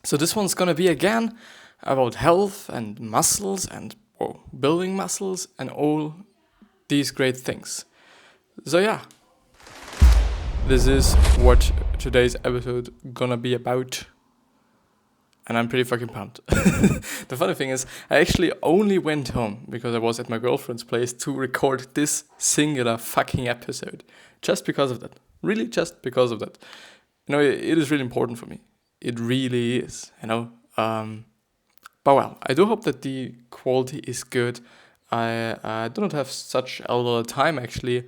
So this one's gonna be again about health and muscles and building muscles and all these great things. So yeah, this is what today's episode gonna be about. And I'm pretty fucking pumped. The funny thing is, I actually only went home because I was at my girlfriend's place to record this singular fucking episode. Just because of that. Really, just because of that. It is really important for me. It really is, But well, I do hope that the quality is good. I do not have such a little time actually.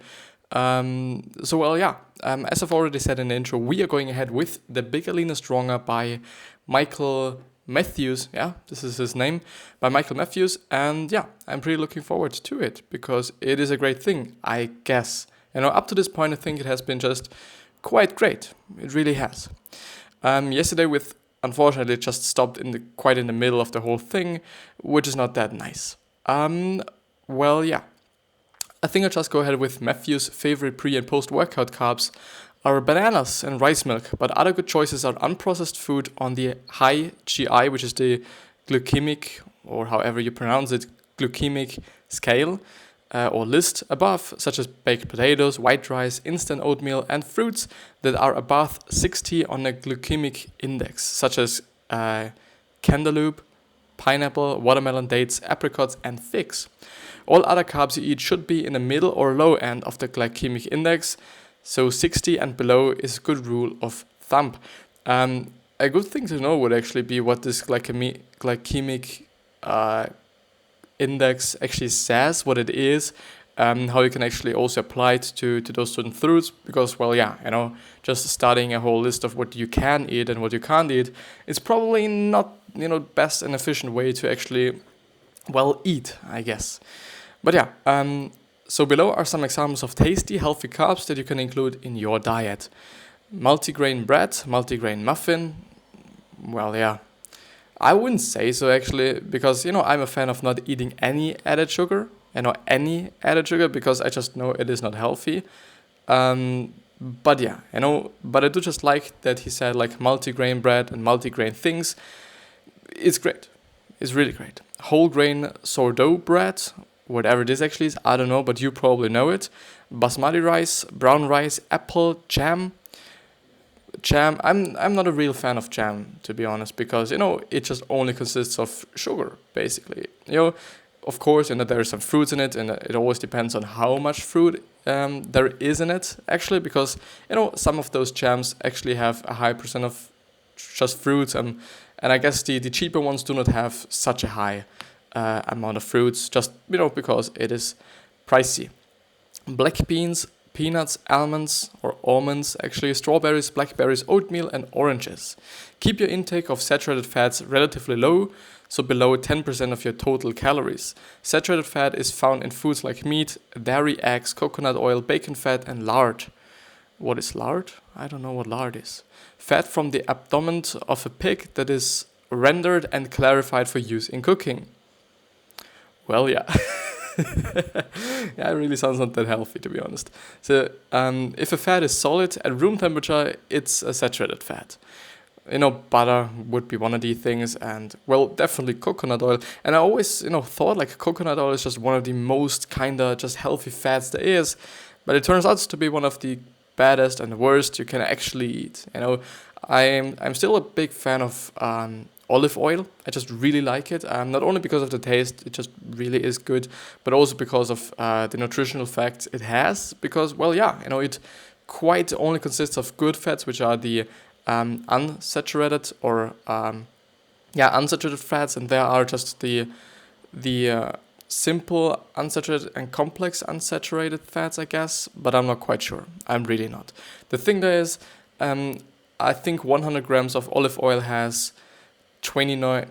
As I've already said in the intro, we are going ahead with The Bigger, Leaner, Stronger by Michael Matthews. Yeah, this is his name, by Michael Matthews. And yeah, I'm pretty looking forward to it because it is a great thing, I guess. Up to this point, I think it has been just quite great. It really has. Yesterday, unfortunately, it just stopped quite in the middle of the whole thing, which is not that nice. I think I'll just go ahead with Matthew's favorite pre- and post-workout carbs are bananas and rice milk, but other good choices are unprocessed food on the high GI, which is the glycemic, or however you pronounce it, glycemic scale or list above, such as baked potatoes, white rice, instant oatmeal, and fruits that are above 60 on the glycemic index, such as cantaloupe, pineapple, watermelon, dates, apricots, and figs. All other carbs you eat should be in the middle or low end of the glycemic index, so 60 and below is a good rule of thumb. A good thing to know would actually be what this glycemic index actually says, what it is, how you can actually also apply it to those certain foods, because, just starting a whole list of what you can eat and what you can't eat is probably not, best and efficient way to actually, eat, I guess. But yeah, so below are some examples of tasty, healthy carbs that you can include in your diet. Multigrain bread, multigrain muffin. I wouldn't say so actually, because, I'm a fan of not eating any added sugar, because I just know it is not healthy. But I do just like that he said like multigrain bread and multigrain things. It's great. It's really great. Whole grain sourdough bread, whatever this actually is, I don't know, but you probably know it. Basmati rice, brown rice, apple, jam. I'm not a real fan of jam, to be honest, because, it just only consists of sugar, basically. Of course, there are some fruits in it, and it always depends on how much fruit there is in it, actually, because, some of those jams actually have a high percent of just fruits, and I guess the cheaper ones do not have such a high amount of fruits, just, because it is pricey. Black beans, peanuts, almonds, actually, strawberries, blackberries, oatmeal, and oranges. Keep your intake of saturated fats relatively low, so below 10% of your total calories. Saturated fat is found in foods like meat, dairy, eggs, coconut oil, bacon fat, and lard. What is lard? I don't know what lard is. Fat from the abdomen of a pig that is rendered and clarified for use in cooking. Well, yeah. Yeah, it really sounds not that healthy, to be honest. So, if a fat is solid at room temperature, it's a saturated fat. Butter would be one of these things, and, definitely coconut oil. And I always, thought like coconut oil is just one of the most kinda just healthy fats there is, but it turns out to be one of the baddest and worst you can actually eat. I'm still a big fan of olive oil. I just really like it. Not only because of the taste, it just really is good, but also because of the nutritional facts it has. Because, it quite only consists of good fats, which are the unsaturated or unsaturated fats, and there are just the simple unsaturated and complex unsaturated fats, I guess, but I'm not quite sure. I'm really not. The thing there is, I think 100 grams of olive oil has 29.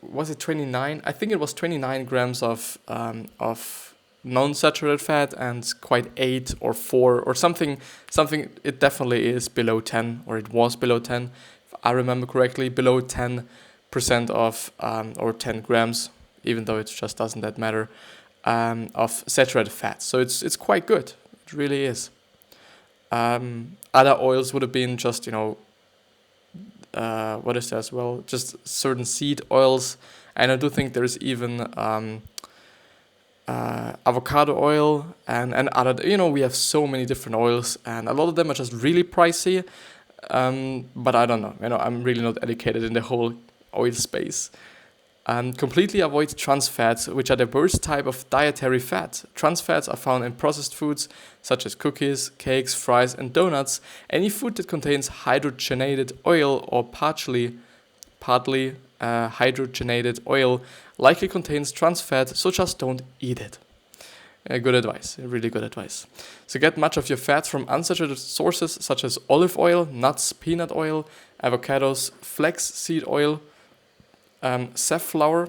Was it 29? I think it was 29 grams of non-saturated fat and quite 8 or 4 or something. It definitely is below 10, or it was below 10, if I remember correctly, below 10% of or 10 grams, even though it just doesn't that matter, of saturated fat. So it's quite good. It really is. Other oils would have been just what is there as well? Just certain seed oils, and I do think there's even avocado oil and other. We have so many different oils, and a lot of them are just really pricey. But I don't know. I'm really not educated in the whole oil space. Completely avoid trans fats, which are the worst type of dietary fat. Trans fats are found in processed foods such as cookies, cakes, fries, and donuts. Any food that contains hydrogenated oil or partly hydrogenated oil likely contains trans fat, so just don't eat it. Good advice, really good advice. So get much of your fats from unsaturated sources such as olive oil, nuts, peanut oil, avocados, flax seed oil, safflower.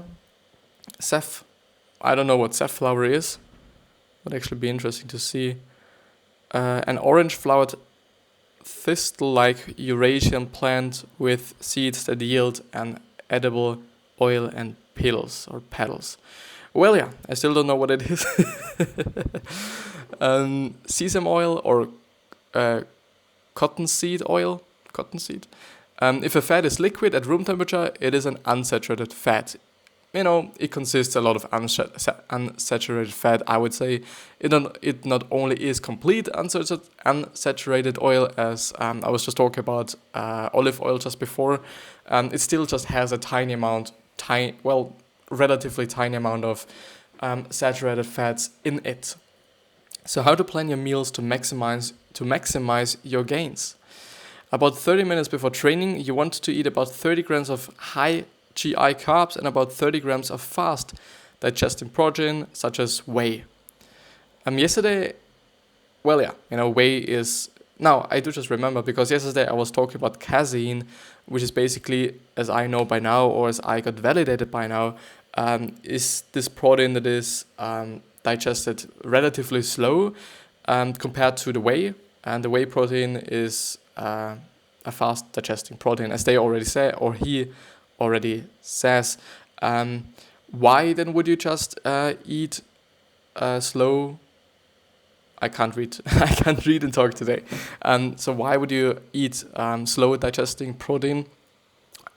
I don't know what safflower is. Would actually be interesting to see. An orange-flowered thistle-like Eurasian plant with seeds that yield an edible oil and petals. Well, yeah, I still don't know what it is. Sesame oil or cottonseed oil. If a fat is liquid at room temperature, it is an unsaturated fat. It consists a lot of unsaturated fat. I would say it not only is complete unsaturated oil, as I was just talking about olive oil just before. It still just has a relatively tiny amount of saturated fats in it. So how to plan your meals to maximize your gains? About 30 minutes before training, you want to eat about 30 grams of high GI carbs and about 30 grams of fast digesting protein, such as whey. Yesterday, whey is... Now, I do just remember, because yesterday I was talking about casein, which is basically, as I know by now, or as I got validated by now, is this protein that is digested relatively slow compared to the whey. And the whey protein is a fast digesting protein, as they already say, or he already says. Why then would you just eat slow? I can't read. I can't read and talk today. So why would you eat slow digesting protein?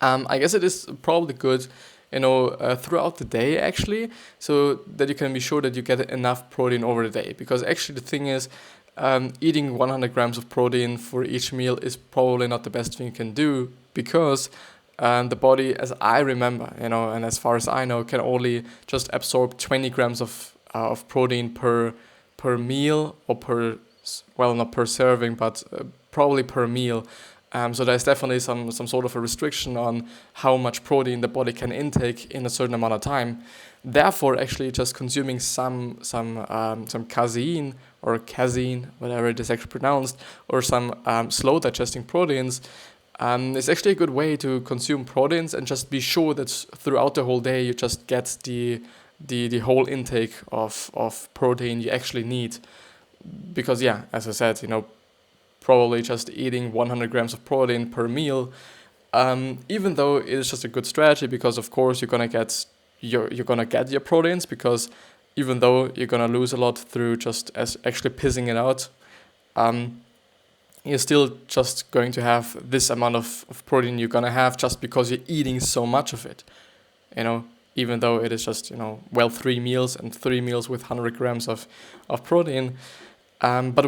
I guess it is probably good, throughout the day actually, so that you can be sure that you get enough protein over the day. Because actually the thing is, eating 100 grams of protein for each meal is probably not the best thing you can do, because the body, as I remember, and as far as I know, can only just absorb 20 grams of protein per meal, or not per serving, but probably per meal. So there's definitely some sort of a restriction on how much protein the body can intake in a certain amount of time. Therefore, actually, just consuming some casein or casein, whatever it is actually pronounced, or some slow digesting proteins, is actually a good way to consume proteins and just be sure that throughout the whole day you just get the whole intake of protein you actually need. Because as I said, probably just eating 100 grams of protein per meal, even though it is just a good strategy, because of course you're gonna get your proteins, because even though you're gonna lose a lot through just as actually pissing it out, you're still just going to have this amount of protein you're gonna have just because you're eating so much of it, even though it is just 3 meals and 3 meals with 100 grams of protein. But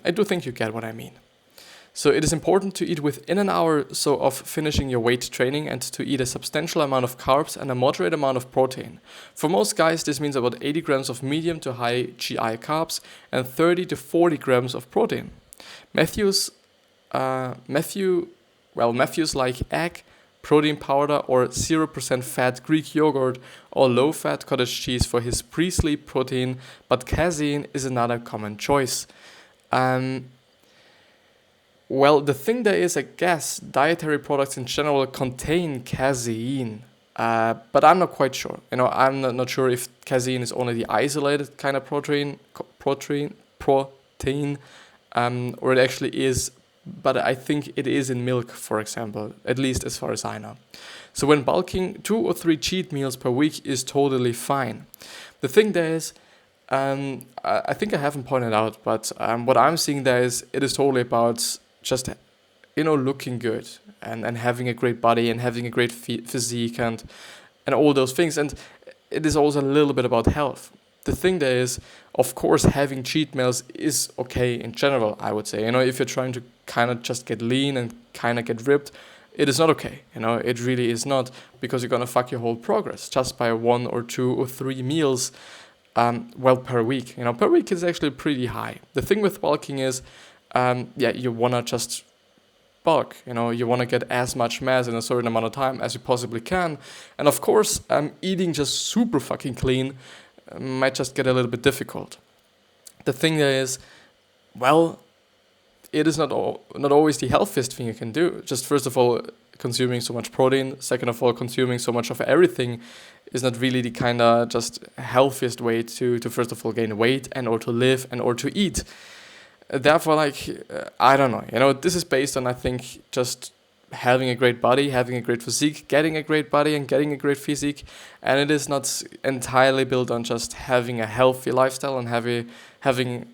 I do think you get what I mean. So it is important to eat within an hour of finishing your weight training, and to eat a substantial amount of carbs and a moderate amount of protein. For most guys, this means about 80 grams of medium to high GI carbs and 30 to 40 grams of protein. Matthews like egg, protein powder, or 0% fat Greek yogurt, or low-fat cottage cheese for his pre-sleep protein, but casein is another common choice. The thing there is, I guess, dietary products in general contain casein, but I'm not quite sure. I'm not sure if casein is only the isolated kind of protein, or it actually is. But I think it is in milk, for example, at least as far as I know. So when bulking, 2 or 3 cheat meals per week is totally fine. The thing there is, I think I haven't pointed out, but what I'm seeing there is, it is totally about just, looking good. and having a great body and having a great physique and all those things. And it is also a little bit about health. The thing there is, of course, having cheat meals is okay in general, I would say. If you're trying to kind of just get lean and kind of get ripped, it is not okay. It really is not, because you're going to fuck your whole progress just by 1 or 2 or 3 meals, per week. Per week is actually pretty high. The thing with bulking is, you want to just bulk. You want to get as much mass in a certain amount of time as you possibly can. And of course, eating just super fucking clean might just get a little bit difficult. The thing there is, it is not always the healthiest thing you can do. Just first of all, consuming so much protein. Second of all, consuming so much of everything is not really the kind of just healthiest way to first of all gain weight and or to live and or to eat. Therefore, I don't know. This is based on, I think, just having a great body, having a great physique, getting a great body and getting a great physique. And it is not entirely built on just having a healthy lifestyle and having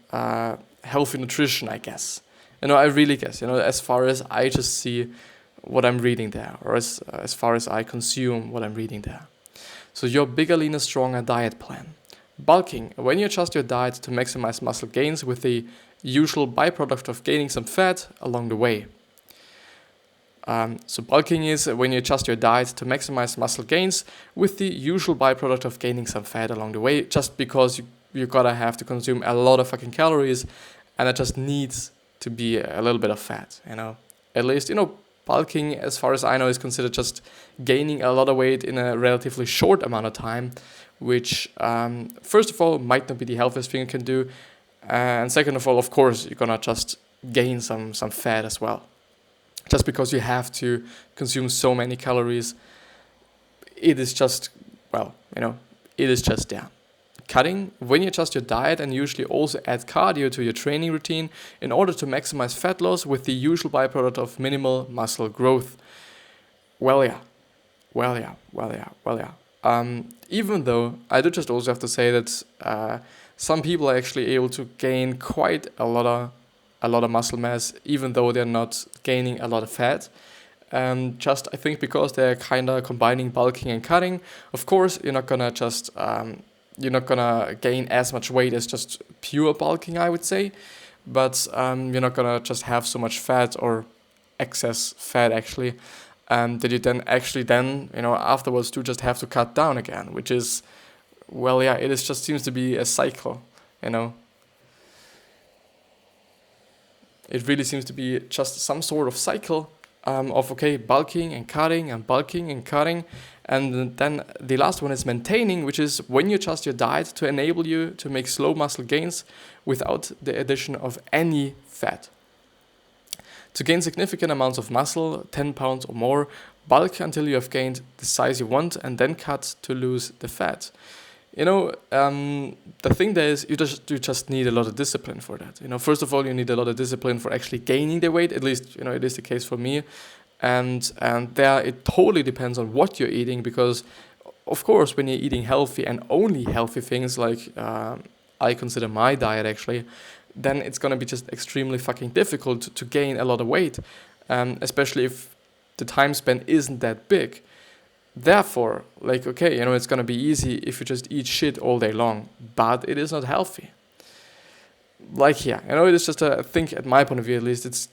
healthy nutrition, I guess. I really guess, as far as I just see what I'm reading there, or as far as I consume what I'm reading there. So your bigger, leaner, stronger diet plan. Bulking, when you adjust your diet to maximize muscle gains with the usual byproduct of gaining some fat along the way. So bulking is when you adjust your diet to maximize muscle gains with the usual byproduct of gaining some fat along the way, just because you gotta have to consume a lot of fucking calories, and it just needs to be a little bit of fat, At least, bulking, as far as I know, is considered just gaining a lot of weight in a relatively short amount of time, which, first of all, might not be the healthiest thing you can do. And second of all, of course, you're gonna just gain some fat as well. Just because you have to consume so many calories, it is just, it is just there. Cutting, when you adjust your diet and usually also add cardio to your training routine in order to maximize fat loss with the usual byproduct of minimal muscle growth. Even though I do just also have to say that some people are actually able to gain quite a lot of muscle mass, even though they're not gaining a lot of fat. Just I think because they're kind of combining bulking and cutting. Of course, you're not gonna just you're not gonna gain as much weight as just pure bulking, I would say, but you're not gonna just have so much fat or excess fat actually, that you then afterwards do just have to cut down again, which is, it is just seems to be a cycle, It really seems to be just some sort of cycle of bulking and cutting and bulking and cutting. And then the last one is maintaining, which is when you adjust your diet to enable you to make slow muscle gains without the addition of any fat. To gain significant amounts of muscle, 10 pounds or more, bulk until you have gained the size you want and then cut to lose the fat. The thing there is you just need a lot of discipline for that. First of all, you need a lot of discipline for actually gaining the weight. At least, it is the case for me. And there it totally depends on what you're eating, because of course when you're eating healthy and only healthy things like I consider my diet actually, then it's going to be just extremely fucking difficult to gain a lot of weight, especially if the time span isn't that big. Therefore, it's going to be easy if you just eat shit all day long, but it is not healthy. It is just I think at my point of view at least, it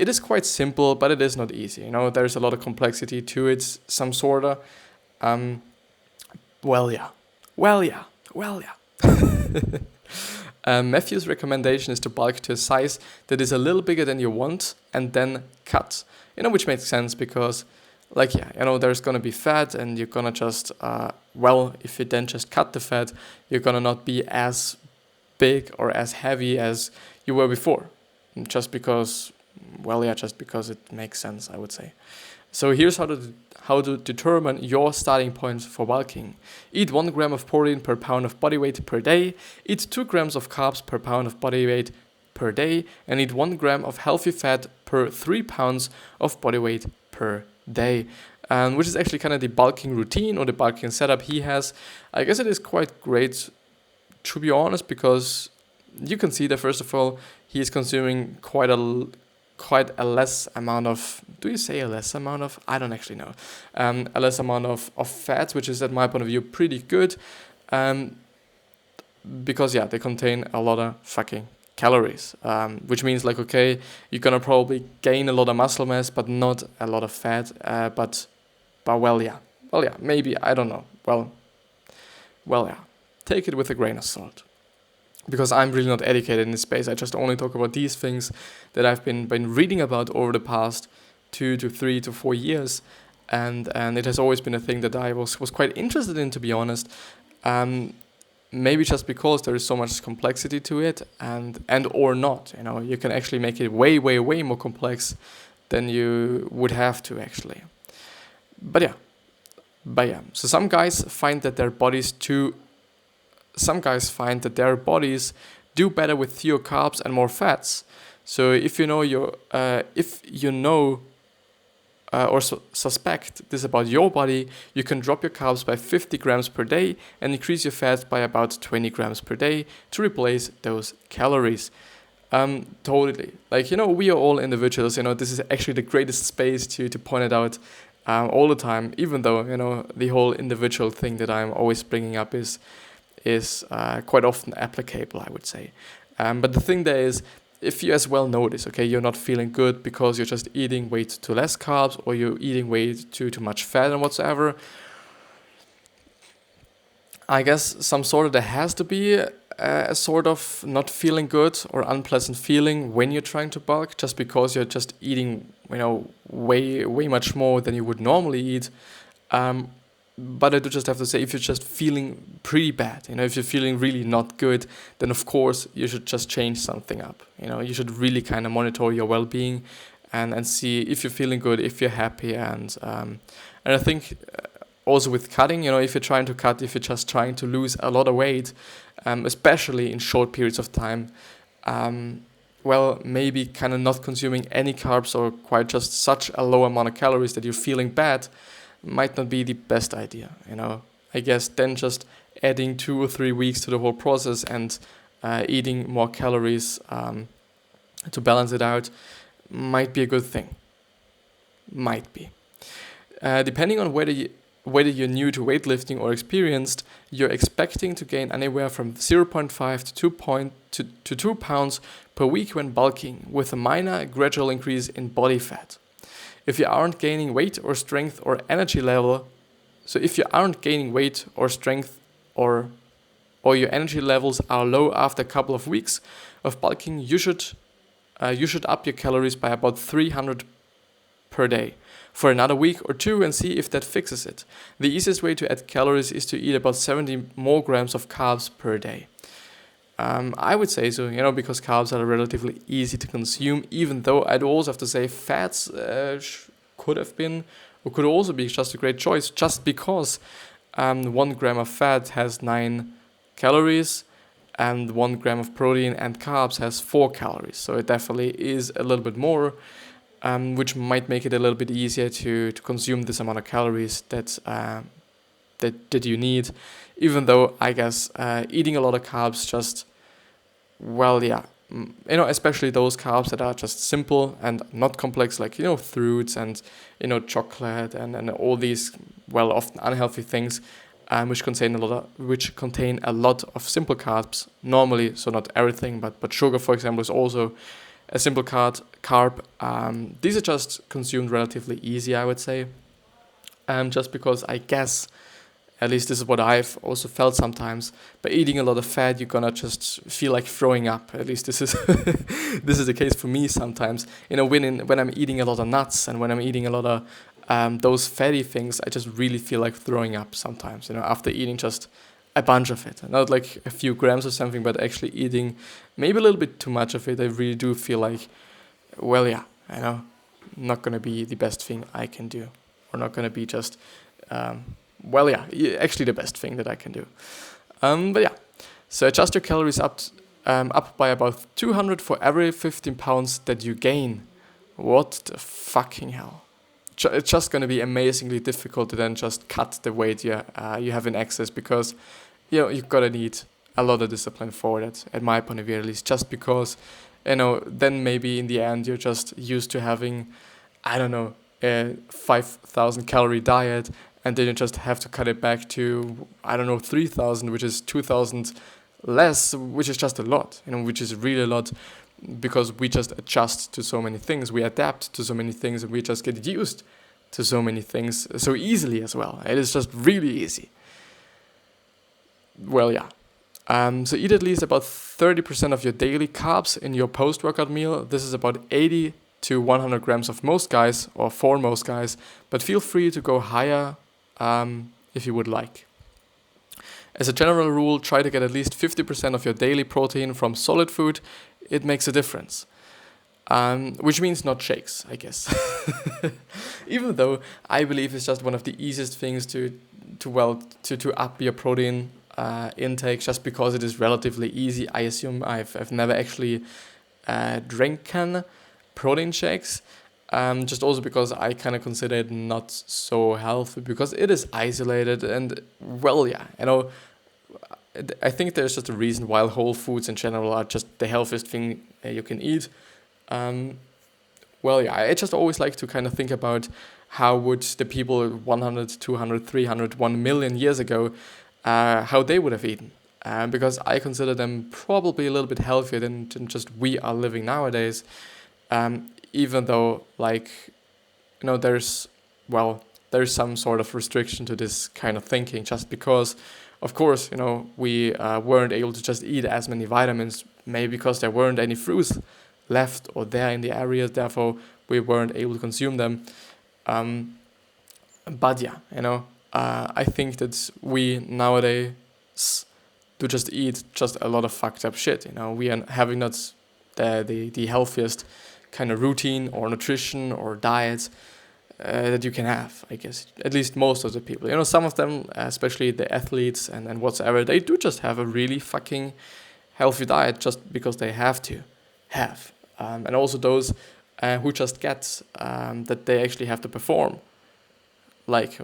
is quite simple, but it is not easy. There's a lot of complexity to it, some sorta. Matthew's recommendation is to bulk to a size that is a little bigger than you want and then cut. Which makes sense because, there's gonna be fat and you're gonna just, if you then just cut the fat, you're gonna not be as big or as heavy as you were before. Just because it makes sense, I would say. So here's how to determine your starting point for bulking. Eat 1 gram of protein per pound of body weight per day. Eat 2 grams of carbs per pound of body weight per day. And eat 1 gram of healthy fat per 3 pounds of body weight per day. Which is actually kind of the bulking routine or the bulking setup he has. I guess it is quite great, to be honest, because you can see that first of all, he is consuming quite a quite a less amount of, do you say a less amount of? I don't actually know. A less amount of fats, which is, at my point of view, pretty good. Because they contain a lot of fucking calories, which means like, okay, you're gonna probably gain a lot of muscle mass, but not a lot of fat. But maybe, I don't know. Take it with a grain of salt. Because I'm really not educated in this space. I just only talk about these things that I've been reading about over the past 2 to 3 to 4 years, and it has always been a thing that I was quite interested in, to be honest. Maybe just because there is so much complexity to it, and or not. You can actually make it way, way, way more complex than you would have to actually. But yeah. So some guys find that their bodies do better with fewer carbs and more fats. So if you know suspect this about your body, you can drop your carbs by 50 grams per day and increase your fats by about 20 grams per day to replace those calories. Totally. We are all individuals. This is actually the greatest space to point it out all the time, even though, the whole individual thing that I'm always bringing up is quite often applicable, I would say. But the thing there is, if you as well notice, okay, you're not feeling good because you're just eating way too less carbs, or you're eating way too much fat and whatsoever, I guess there has to be a sort of not feeling good or unpleasant feeling when you're trying to bulk, just because you're just eating, way much more than you would normally eat. But I do just have to say, if you're just feeling pretty bad, if you're feeling really not good, then of course you should just change something up. You should really kind of monitor your well-being and see if you're feeling good, if you're happy. And I think also with cutting, if you're trying to cut, if you're just trying to lose a lot of weight, especially in short periods of time, maybe kind of not consuming any carbs or quite just such a low amount of calories that you're feeling bad might not be the best idea. I guess then just adding 2 or 3 weeks to the whole process and eating more calories to balance it out might be a good thing. Might be. Depending on whether you're new to weightlifting or experienced, you're expecting to gain anywhere from 0.5 to 2 pounds per week when bulking, with a minor gradual increase in body fat. If you aren't gaining weight or strength or energy level, or your energy levels are low after a couple of weeks of bulking, you should up your calories by about 300 per day for another week or 2 and see if that fixes it. The easiest way to add calories is to eat about 70 more grams of carbs per day. I would say so, because carbs are relatively easy to consume, even though I'd also have to say fats could have been, or could also be just a great choice, just because 1 gram of fat has 9 calories and 1 gram of protein and carbs has 4 calories. So it definitely is a little bit more, which might make it a little bit easier to consume this amount of calories that you need, even though I guess eating a lot of carbs just, especially those carbs that are just simple and not complex, like, fruits and, chocolate and all these, often unhealthy things, which contain a lot of simple carbs normally, so not everything, but sugar, for example, is also a simple carb. These are just consumed relatively easy, I would say, just because I guess, at least this is what I've also felt sometimes, by eating a lot of fat, you're gonna just feel like throwing up. At least this is this is the case for me sometimes. When I'm eating a lot of nuts and when I'm eating a lot of those fatty things, I just really feel like throwing up sometimes. After eating just a bunch of it, not like a few grams or something, but actually eating maybe a little bit too much of it. I really do feel like, not gonna be the best thing I can do, or not gonna be just. Actually the best thing that I can do. So adjust your calories up by about 200 for every 15 pounds that you gain. What the fucking hell? It's just going to be amazingly difficult to then just cut the weight you have in excess, because you're going to need a lot of discipline for that, at my point of view at least, just because then maybe in the end you're just used to having, I don't know, a 5,000 calorie diet, and then you just have to cut it back to, I don't know, 3,000, which is 2,000 less, which is just a lot, which is really a lot, because we just adjust to so many things, we adapt to so many things, and we just get used to so many things so easily as well. It is just really easy. Well, yeah. So eat at least about 30% of your daily carbs in your post-workout meal. This is about 80 to 100 grams of most guys, or for most guys, but feel free to go higher if you would like. As a general rule, try to get at least 50% of your daily protein from solid food. It makes a difference. Which means not shakes, I guess. Even though I believe it's just one of the easiest things to up your protein intake, just because it is relatively easy. I assume I've never actually drinken protein shakes, just also because I kind of consider it not so healthy, because it is isolated, and well, yeah, I think there's just a reason why whole foods in general are just the healthiest thing you can eat. Well, yeah, I just always like to kind of think about how would the people 100, 200, 300, 1 million years ago, how they would have eaten. Because I consider them probably a little bit healthier than just we are living nowadays. Even though, there's some sort of restriction to this kind of thinking, just because, of course, we weren't able to just eat as many vitamins, maybe because there weren't any fruits left or there in the area, therefore we weren't able to consume them. But yeah, I think that we nowadays do just eat just a lot of fucked up shit. We are having not the healthiest kind of routine or nutrition or diet that you can have, I guess. At least most of the people. Some of them, especially the athletes and whatsoever, they do just have a really fucking healthy diet just because they have to have. And also those who just get that they actually have to perform. Like,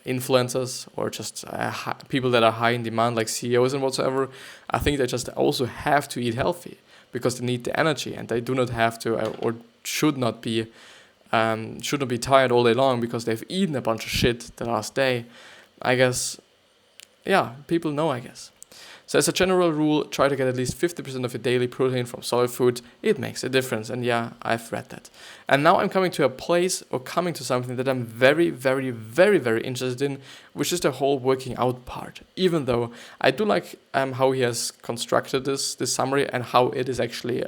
influencers or just people that are high in demand, like CEOs and whatsoever, I think they just also have to eat healthy because they need the energy, and they do not have to or should not be tired all day long because they've eaten a bunch of shit the last day. I guess, yeah, people know, I guess. So as a general rule, try to get at least 50% of your daily protein from solid food. It makes a difference, and yeah, I've read that. And now I'm coming to something that I'm very, very, very, very interested in, which is the whole working out part. Even though I do like how he has constructed this summary and how it is actually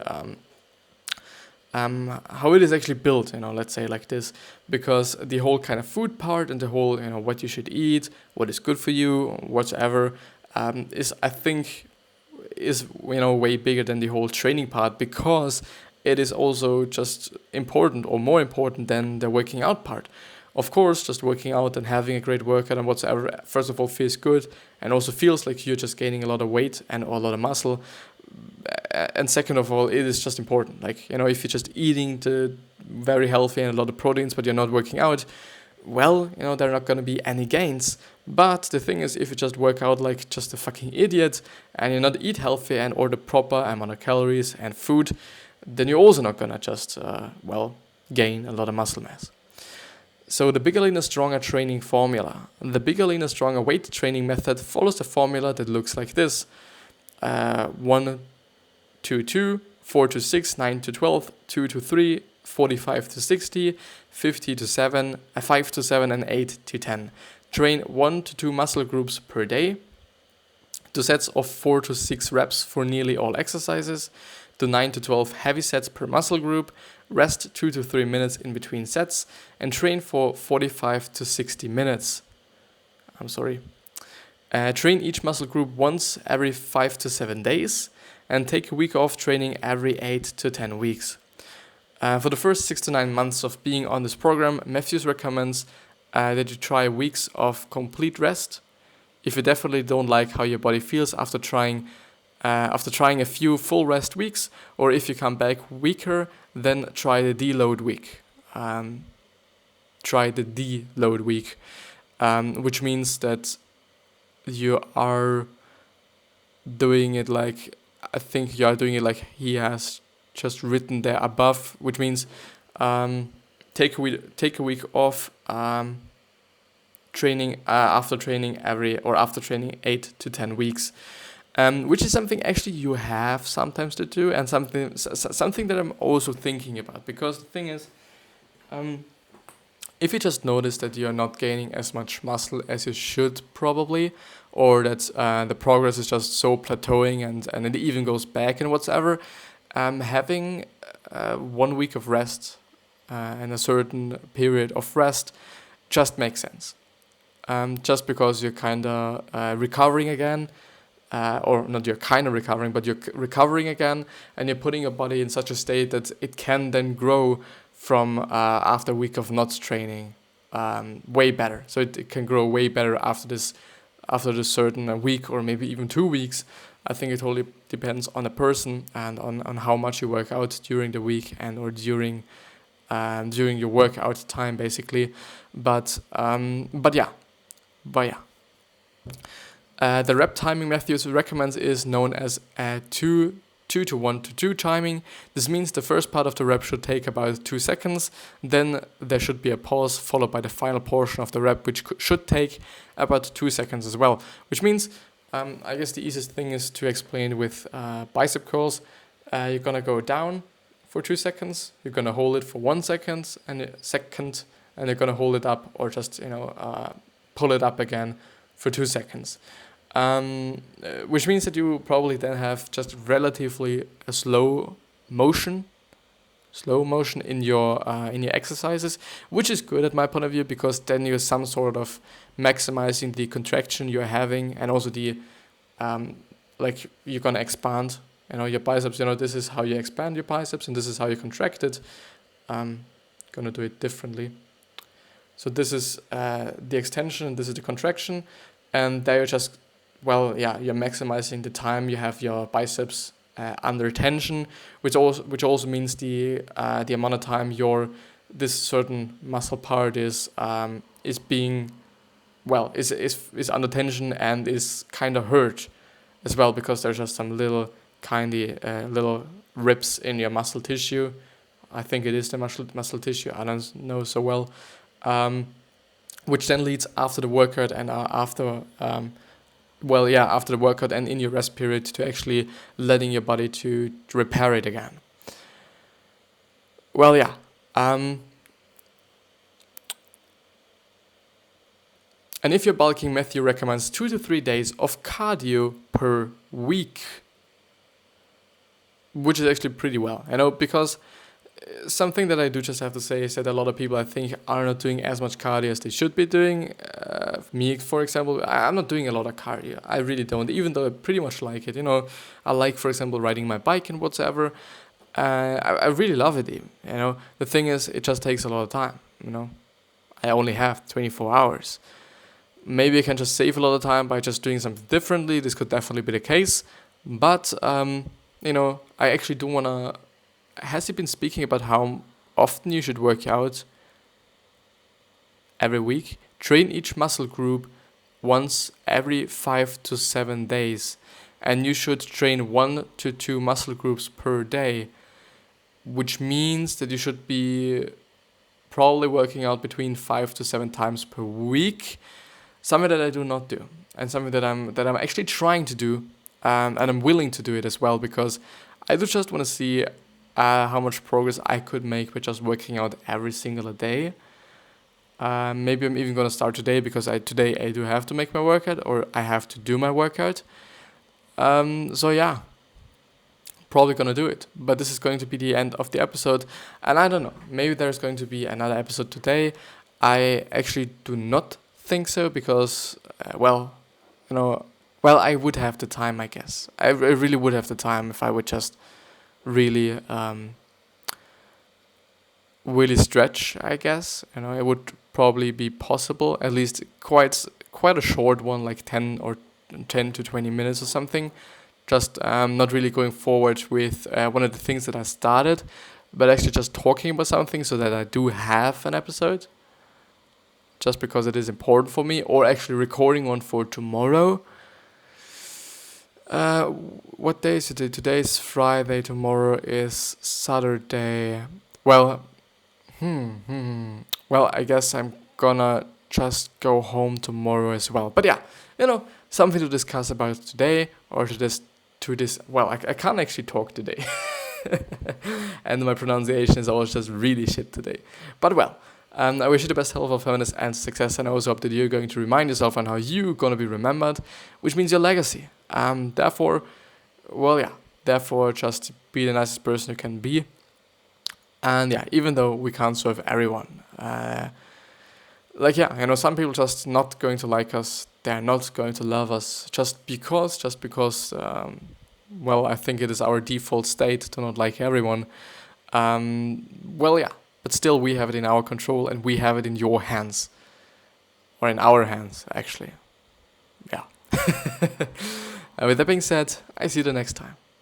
built, let's say like this, because the whole kind of food part and the whole, what you should eat, what is good for you, whatever, is way bigger than the whole training part, because it is also just important or more important than the working out part. Of course, just working out and having a great workout and whatsoever, first of all, feels good and also feels like you're just gaining a lot of weight and or a lot of muscle. And second of all, it is just important. Like, if you're just eating the very healthy and a lot of proteins, but you're not working out, well, there are not going to be any gains. But the thing is, if you just work out like just a fucking idiot and you not eat healthy and or the proper amount of calories and food, then you're also not going to just, gain a lot of muscle mass. So the Bigger, Leaner, Stronger training formula. The Bigger, Leaner, Stronger weight training method follows the formula that looks like this. 1 to 2, 4 to 6, 9 to 12, 2 to 3, 45 to 60, 50 to 7, 5 to 7, and 8 to 10. Train 1 to 2 muscle groups per day. Do sets of 4 to 6 reps for nearly all exercises. Do 9 to 12 heavy sets per muscle group. Rest 2 to 3 minutes in between sets. And train for 45 to 60 minutes. Train each muscle group once every 5 to 7 days. And take a week off training every 8 to 10 weeks. For the first 6 to 9 months of being on this program, Matthews recommends that you try weeks of complete rest. If you definitely don't like how your body feels after trying a few full rest weeks, or if you come back weaker, then try the deload week. Which means that you are doing it like I think you are doing it like he has just written there above, which means take a week off training after training after training 8 to 10 weeks, which is something actually you have sometimes to do, and something that I'm also thinking about, because the thing is, if you just notice that you're not gaining as much muscle as you should probably, or that the progress is just so plateauing and it even goes back and whatsoever, having 1 week of rest and a certain period of rest just makes sense. Just because you're kind of recovering again, or not you're kind of recovering, but you're recovering again, and you're putting your body in such a state that it can then grow from after a week of not training way better. So it can grow way better after this certain week, or maybe even 2 weeks. I think it totally depends on the person and on how much you work out during the week and or during your workout time, basically. But yeah. The rep timing Matthews recommends is known as 2 to 1 to 2 timing. This means the first part of the rep should take about 2 seconds. Then there should be a pause followed by the final portion of the rep, which should take about 2 seconds as well. Which means, I guess the easiest thing is to explain with bicep curls. You're gonna go down for 2 seconds. You're gonna hold it for 1 second and you're gonna hold it up, or just pull it up again for 2 seconds. Which means that you probably then have just relatively a slow motion in your exercises, which is good at my point of view, because then you're some sort of maximizing the contraction you're having, and also the like you're gonna expand your biceps. This is how you expand your biceps, and this is how you contract it. Gonna do it differently. So this is the extension, and this is the contraction, and there you're just you're maximizing the time you have your biceps under tension, which also means the amount of time this certain muscle part is being is under tension and is kind of hurt as well, because there's just some little little rips in your muscle tissue. I think it is the muscle tissue. I don't know so well, which then leads after the workout and after the workout and in your rest period to actually letting your body to repair it again. And if you're bulking, Matthew recommends 2 to 3 days of cardio per week, which is actually pretty well. Because something that I do just have to say is that a lot of people, I think, are not doing as much cardio as they should be doing. Me, for example, I'm not doing a lot of cardio. I really don't, even though I pretty much like it. I like, for example, riding my bike and whatsoever. I really love it even. The thing is, it just takes a lot of time. I only have 24 hours. Maybe I can just save a lot of time by just doing something differently. This could definitely be the case. But, I actually do want to... Has he been speaking about how often you should work out every week? Train each muscle group once every 5 to 7 days. And you should train 1 to 2 muscle groups per day, which means that you should be probably working out between 5 to 7 times per week. Something that I do not do, and something that I'm actually trying to do, and I'm willing to do it as well, because I do just want to see how much progress I could make by just working out every single day. Maybe I'm even going to start today, because today I do have to make my workout, or I have to do my workout. Probably going to do it. But this is going to be the end of the episode, and I don't know, maybe there's going to be another episode today. I actually do not think so, because I would have the time, I guess. I really would have the time if I would just really stretch, I guess. It would probably be possible, at least quite a short one, like 10 to 20 minutes or something. Just not really going forward with one of the things that I started, but actually just talking about something so that I do have an episode, just because it is important for me, or actually recording one for tomorrow. Uh, what day is today? Today is Friday. Tomorrow is Saturday. Well, well, I guess I'm gonna just go home tomorrow as well. But yeah, something to discuss about today, or to this. Well, I can't actually talk today, and my pronunciation is always just really shit today. But well. I wish you the best health of happiness and success, and I also hope that you're going to remind yourself on how you're gonna be remembered, which means your legacy. Therefore, just be the nicest person you can be. And yeah, even though we can't serve everyone, some people just not going to like us. They're not going to love us just because. I think it is our default state to not like everyone. But still, we have it in our control, and we have it in your hands, or in our hands, actually. Yeah. And with that being said, I see you the next time.